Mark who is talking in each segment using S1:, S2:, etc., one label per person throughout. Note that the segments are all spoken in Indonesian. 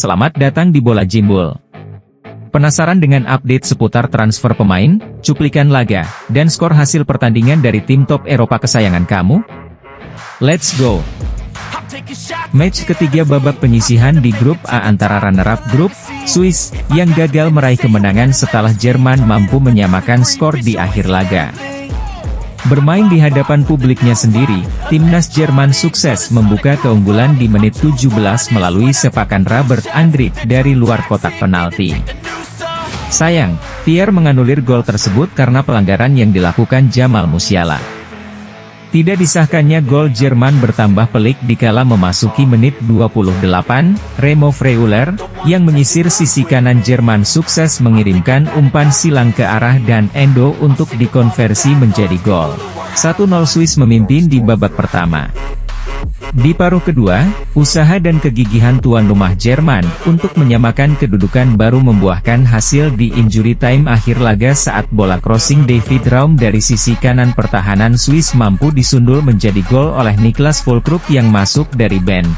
S1: Selamat datang di Bola Jimbul. Penasaran dengan update seputar transfer pemain, cuplikan laga, dan skor hasil pertandingan dari tim top Eropa kesayangan kamu? Let's go! Match ketiga babak penyisihan di grup A antara runner-up grup, Swiss, yang gagal meraih kemenangan setelah Jerman mampu menyamakan skor di akhir laga. Bermain di hadapan publiknya sendiri, timnas Jerman sukses membuka keunggulan di menit 17 melalui sepakan Robert Andrich dari luar kotak penalti. Sayang, VAR menganulir gol tersebut karena pelanggaran yang dilakukan Jamal Musiala. Tidak disahkannya gol Jerman bertambah pelik dikala memasuki menit 28, Remo Freuler, yang menyisir sisi kanan Jerman sukses mengirimkan umpan silang ke arah dan Endo untuk dikonversi menjadi gol. 1-0 Swiss memimpin di babak pertama. Di paruh kedua, usaha dan kegigihan tuan rumah Jerman untuk menyamakan kedudukan baru membuahkan hasil di injury time akhir laga saat bola crossing David Raum dari sisi kanan pertahanan Swiss mampu disundul menjadi gol oleh Niklas Füllkrug yang masuk dari bench.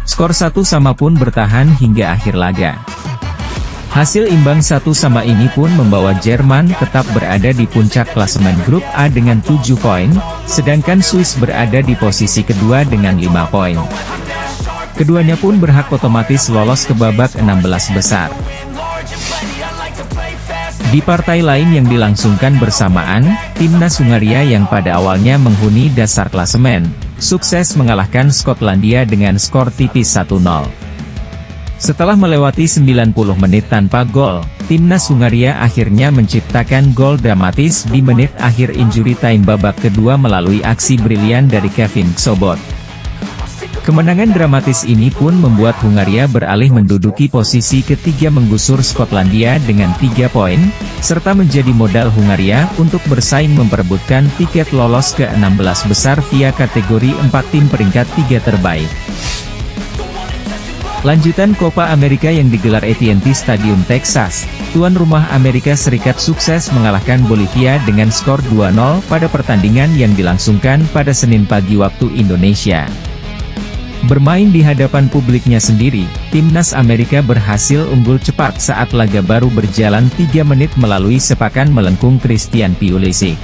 S1: Skor 1-1 pun bertahan hingga akhir laga. Hasil imbang 1-1 ini pun membawa Jerman tetap berada di puncak klasemen grup A dengan 7 poin, sedangkan Swiss berada di posisi kedua dengan 5 poin. Keduanya pun berhak otomatis lolos ke babak 16 besar. Di partai lain yang dilangsungkan bersamaan, timnas Hungaria yang pada awalnya menghuni dasar klasemen, sukses mengalahkan Skotlandia dengan skor tipis 1-0. Setelah melewati 90 menit tanpa gol, timnas Hungaria akhirnya menciptakan gol dramatis di menit akhir injury time babak kedua melalui aksi brilian dari Kevin Sobot. Kemenangan dramatis ini pun membuat Hungaria beralih menduduki posisi ketiga menggusur Skotlandia dengan 3 poin, serta menjadi modal Hungaria untuk bersaing memperebutkan tiket lolos ke 16 besar via kategori 4 tim peringkat 3 terbaik. Lanjutan Copa America yang digelar AT&T Stadium Texas, tuan rumah Amerika Serikat sukses mengalahkan Bolivia dengan skor 2-0 pada pertandingan yang dilangsungkan pada Senin pagi waktu Indonesia. Bermain di hadapan publiknya sendiri, timnas Amerika berhasil unggul cepat saat laga baru berjalan 3 menit melalui sepakan melengkung Christian Pulisic.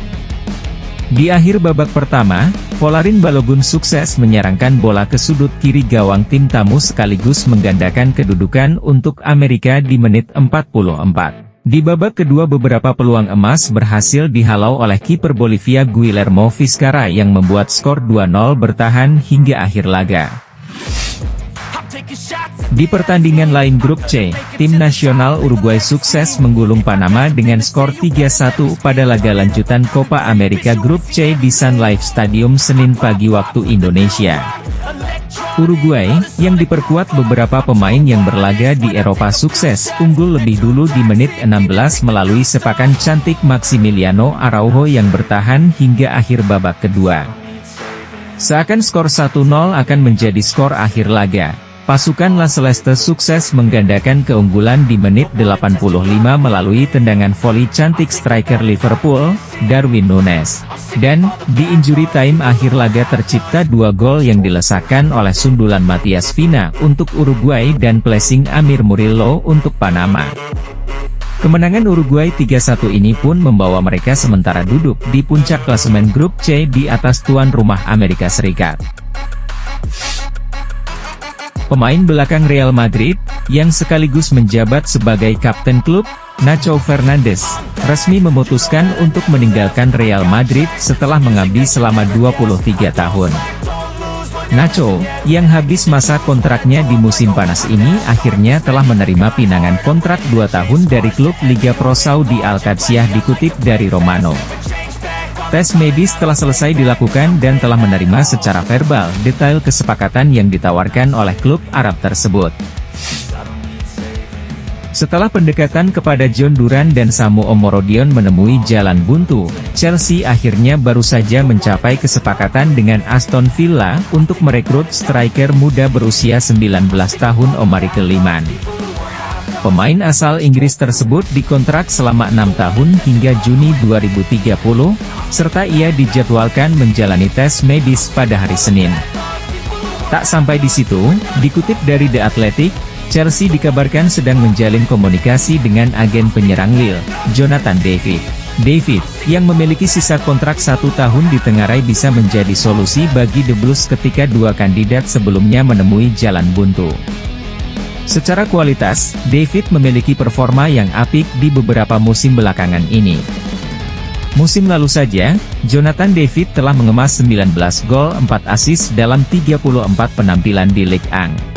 S1: Di akhir babak pertama, Folarin Balogun sukses menyerangkan bola ke sudut kiri gawang tim tamu sekaligus menggandakan kedudukan untuk Amerika di menit 44. Di babak kedua beberapa peluang emas berhasil dihalau oleh kiper Bolivia Guillermo Vizcarra yang membuat skor 2-0 bertahan hingga akhir laga. Di pertandingan lain grup C, tim nasional Uruguay sukses menggulung Panama dengan skor 3-1 pada laga lanjutan Copa America grup C di Sun Life Stadium Senin pagi waktu Indonesia. Uruguay, yang diperkuat beberapa pemain yang berlaga di Eropa sukses unggul lebih dulu di menit 16 melalui sepakan cantik Maximiliano Araujo yang bertahan hingga akhir babak kedua. Seakan skor 1-0 akan menjadi skor akhir laga. Pasukan La Celeste sukses menggandakan keunggulan di menit 85 melalui tendangan voli cantik striker Liverpool, Darwin Núñez. Dan, di injury time akhir laga tercipta 2 gol yang dilesakkan oleh sundulan Matias Vina untuk Uruguay dan placing Amir Murillo untuk Panama. Kemenangan Uruguay 3-1 ini pun membawa mereka sementara duduk di puncak klasemen grup C di atas tuan rumah Amerika Serikat. Pemain belakang Real Madrid, yang sekaligus menjabat sebagai kapten klub, Nacho Fernandez, resmi memutuskan untuk meninggalkan Real Madrid setelah mengabdi selama 23 tahun. Nacho, yang habis masa kontraknya di musim panas ini akhirnya telah menerima pinangan kontrak 2 tahun dari klub Liga Pro Saudi Al-Qadsiah dikutip dari Romano. Tes medis telah selesai dilakukan dan telah menerima secara verbal detail kesepakatan yang ditawarkan oleh klub Arab tersebut. Setelah pendekatan kepada John Duran dan Samu Omorodion menemui jalan buntu, Chelsea akhirnya baru saja mencapai kesepakatan dengan Aston Villa untuk merekrut striker muda berusia 19 tahun Omari Keliman. Pemain asal Inggris tersebut dikontrak selama 6 tahun hingga Juni 2030, serta ia dijadwalkan menjalani tes medis pada hari Senin. Tak sampai di situ, dikutip dari The Athletic, Chelsea dikabarkan sedang menjalin komunikasi dengan agen penyerang Lille, Jonathan David. David, yang memiliki sisa kontrak 1 tahun di Tengarai bisa menjadi solusi bagi The Blues ketika dua kandidat sebelumnya menemui jalan buntu. Secara kualitas, David memiliki performa yang apik di beberapa musim belakangan ini. Musim lalu saja, Jonathan David telah mengemas 19 gol 4 assist dalam 34 penampilan di Ligue 1.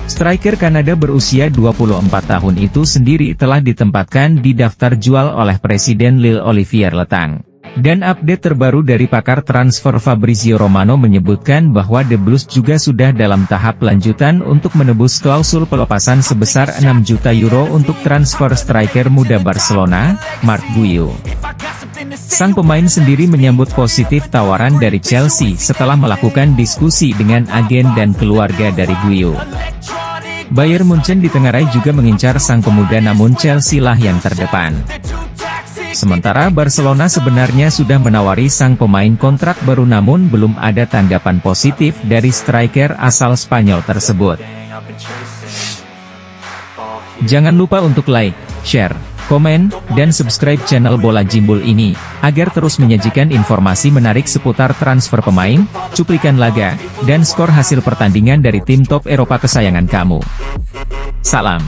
S1: Striker Kanada berusia 24 tahun itu sendiri telah ditempatkan di daftar jual oleh Presiden Lille Olivier Letang. Dan update terbaru dari pakar transfer Fabrizio Romano menyebutkan bahwa The Blues juga sudah dalam tahap lanjutan untuk menebus klausul pelepasan sebesar 6 juta euro untuk transfer striker muda Barcelona, Marc Guiu. Sang pemain sendiri menyambut positif tawaran dari Chelsea setelah melakukan diskusi dengan agen dan keluarga dari Guiu. Bayern Munchen di Tengarai juga mengincar sang pemuda namun Chelsea lah yang terdepan. Sementara Barcelona sebenarnya sudah menawari sang pemain kontrak baru namun belum ada tanggapan positif dari striker asal Spanyol tersebut. Jangan lupa untuk like, share, komen, dan subscribe channel Bola Jimbul ini, agar terus menyajikan informasi menarik seputar transfer pemain, cuplikan laga, dan skor hasil pertandingan dari tim top Eropa kesayangan kamu. Salam.